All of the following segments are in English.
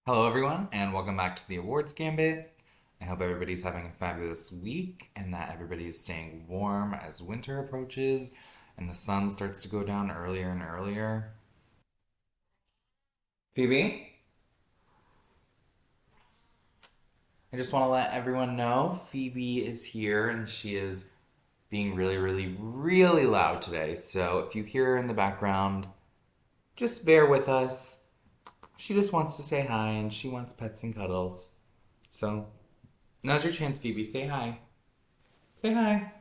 Hello, everyone, and welcome back to the Awards Gambit. I hope everybody's having a fabulous week and that everybody is staying warm as winter approaches and the sun starts to go down earlier and earlier. Phoebe, I just want to let everyone know Phoebe is here and she is being really, really, really loud today. So if you hear her in the background, just bear with us. She just wants to say hi and she wants pets and cuddles. So now's your chance, Phoebe. Say hi. Say hi.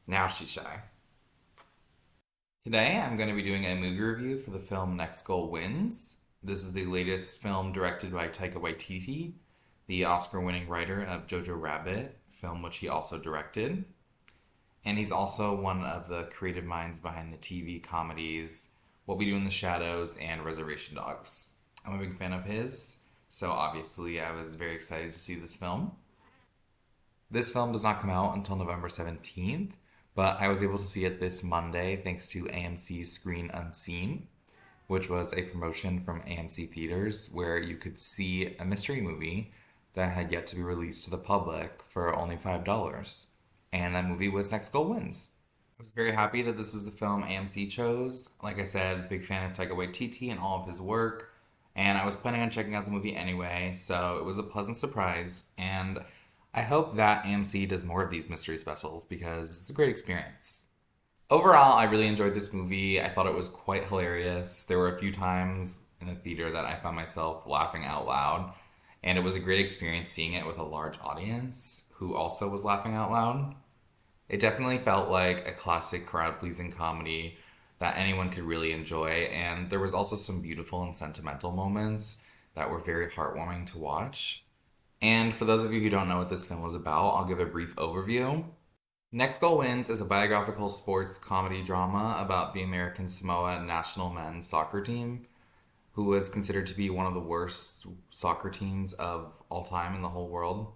Now she's shy. Today I'm going to be doing a movie review for the film Next Goal Wins. This is the latest film directed by Taika Waititi, the Oscar-winning writer of Jojo Rabbit, film which he also directed. And he's also one of the creative minds behind the TV comedies What We Do in the Shadows and Reservation Dogs. I'm a big fan of his, so obviously I was very excited to see this film. This film does not come out until November 17th, but I was able to see it this Monday thanks to AMC's Screen Unseen, which was a promotion from AMC Theaters where you could see a mystery movie that had yet to be released to the public for only $5. And that movie was Next Goal Wins. I was very happy that this was the film AMC chose. Like I said, big fan of Taika Waititi and all of his work. And I was planning on checking out the movie anyway, so it was a pleasant surprise. And I hope that AMC does more of these mystery specials because it's a great experience. Overall, I really enjoyed this movie. I thought it was quite hilarious. There were a few times in the theater that I found myself laughing out loud, and it was a great experience seeing it with a large audience who also was laughing out loud. It definitely felt like a classic crowd-pleasing comedy that anyone could really enjoy, and there was also some beautiful and sentimental moments that were very heartwarming to watch. And for those of you who don't know what this film was about, I'll give a brief overview. Next Goal Wins is a biographical sports comedy drama about the American Samoa national men's soccer team, who was considered to be one of the worst soccer teams of all time in the whole world.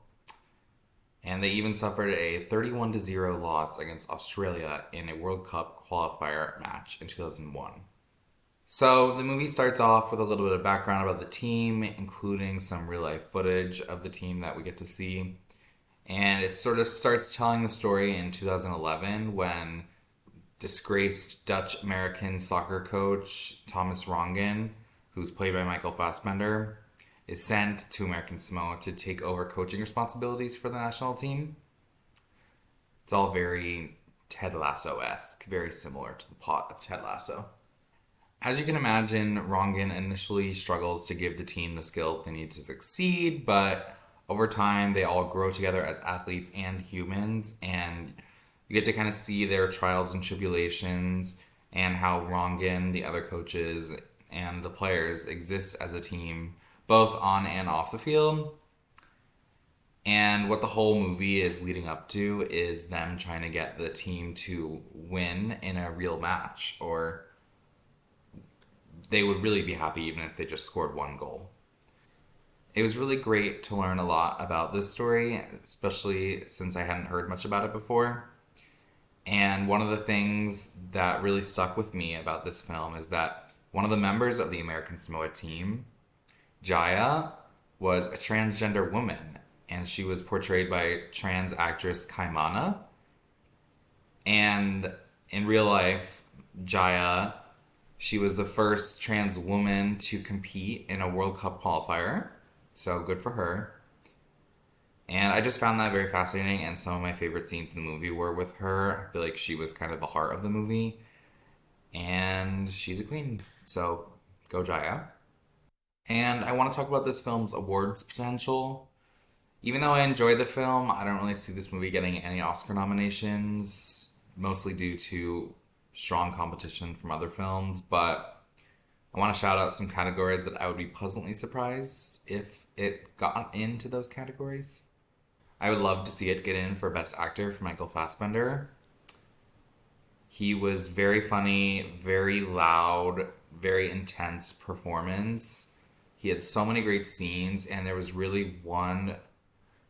And they even suffered a 31-0 loss against Australia in a World Cup qualifier match in 2001. So the movie starts off with a little bit of background about the team, including some real life footage of the team that we get to see. And it sort of starts telling the story in 2011 when disgraced Dutch American soccer coach Thomas Rongen, who's played by Michael Fassbender, is sent to American Samoa to take over coaching responsibilities for the national team. It's all very Ted Lasso-esque, very similar to the plot of Ted Lasso. As you can imagine, Rongen initially struggles to give the team the skills they need to succeed, but over time they all grow together as athletes and humans, and you get to kind of see their trials and tribulations and how Rongen, the other coaches, and the players exist as a team, both on and off the field. And what the whole movie is leading up to is them trying to get the team to win in a real match, or they would really be happy even if they just scored one goal. It was really great to learn a lot about this story, especially since I hadn't heard much about it before. And one of the things that really stuck with me about this film is that one of the members of the American Samoa team, Jaya, was a transgender woman, and she was portrayed by trans actress Kaimana. And in real life, Jaya, she was the first trans woman to compete in a World Cup qualifier, so good for her. And I just found that very fascinating, and some of my favorite scenes in the movie were with her. I feel like she was kind of the heart of the movie, and she's a queen, so go Jaya. And I want to talk about this film's awards potential. Even though I enjoyed the film, I don't really see this movie getting any Oscar nominations, mostly due to strong competition from other films, but I want to shout out some categories that I would be pleasantly surprised if it got into those categories. I would love to see it get in for Best Actor for Michael Fassbender. He was very funny, very loud, very intense performance. He had so many great scenes, and there was really one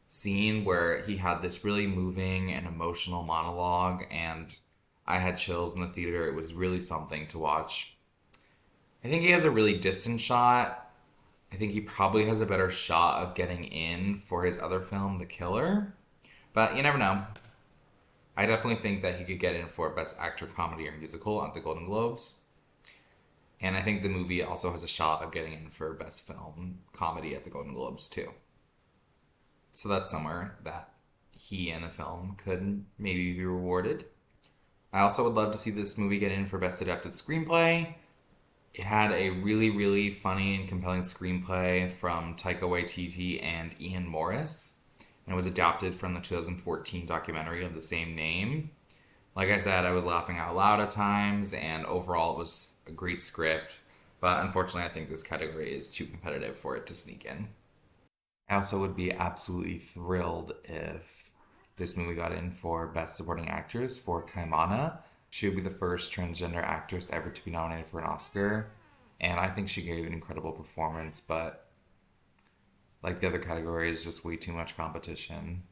scene where he had this really moving and emotional monologue, and I had chills in the theater. It was really something to watch. I think he has a really distant shot I think he probably has a better shot of getting in for his other film, The Killer. But you never know. I definitely think that he could get in for Best Actor Comedy or Musical at the Golden Globes. And I think the movie also has a shot of getting in for Best Film Comedy at the Golden Globes too. So that's somewhere that he and the film could maybe be rewarded. I also would love to see this movie get in for Best Adapted Screenplay. It had a really, really funny and compelling screenplay from Taika Waititi and Ian Morris, and it was adapted from the 2014 documentary of the same name. Like I said, I was laughing out loud at times, and overall it was a great script, but unfortunately I think this category is too competitive for it to sneak in. I also would be absolutely thrilled if this movie got in for Best Supporting Actress for Kaimana. She would be the first transgender actress ever to be nominated for an Oscar, and I think she gave an incredible performance, but like the other categories, just way too much competition.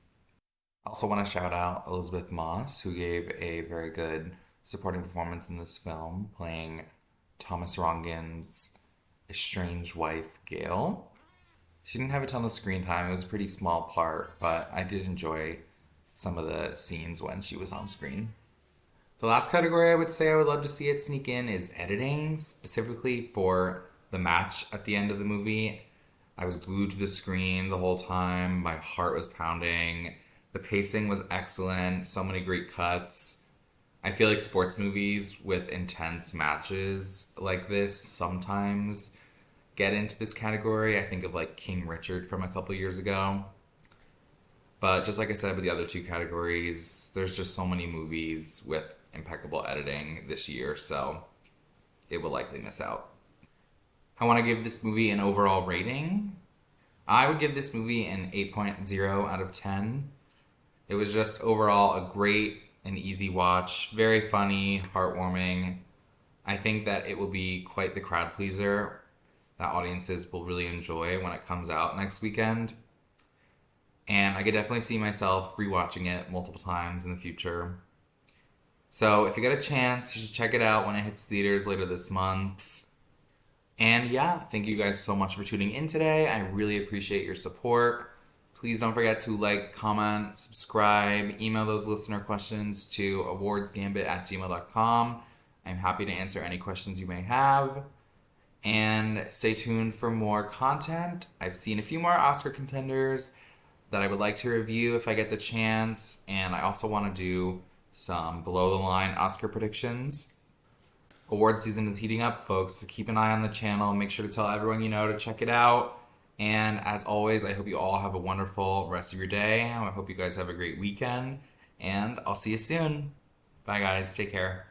I also want to shout out Elisabeth Moss, who gave a very good supporting performance in this film, playing Thomas Rongen's estranged wife, Gail. She didn't have a ton of screen time, it was a pretty small part, but I did enjoy some of the scenes when she was on screen. The last category I would say I would love to see it sneak in is editing, specifically for the match at the end of the movie. I was glued to the screen the whole time, my heart was pounding. The pacing was excellent, so many great cuts. I feel like sports movies with intense matches like this sometimes get into this category. I think of like King Richard from a couple years ago. But just like I said with the other two categories, there's just so many movies with impeccable editing this year, so it will likely miss out. I want to give this movie an overall rating. I would give this movie an 8.0 out of 10. It was just overall a great and easy watch, very funny, heartwarming. I think that it will be quite the crowd pleaser that audiences will really enjoy when it comes out next weekend. And I could definitely see myself rewatching it multiple times in the future. So if you get a chance, you should check it out when it hits theaters later this month. And yeah, thank you guys so much for tuning in today. I really appreciate your support. Please don't forget to like, comment, subscribe, email those listener questions to awardsgambit@gmail.com. I'm happy to answer any questions you may have. And stay tuned for more content. I've seen a few more Oscar contenders that I would like to review if I get the chance. And I also want to do some below-the-line Oscar predictions. Award season is heating up, folks, so keep an eye on the channel. Make sure to tell everyone you know to check it out. And as always, I hope you all have a wonderful rest of your day. I hope you guys have a great weekend. And I'll see you soon. Bye, guys. Take care.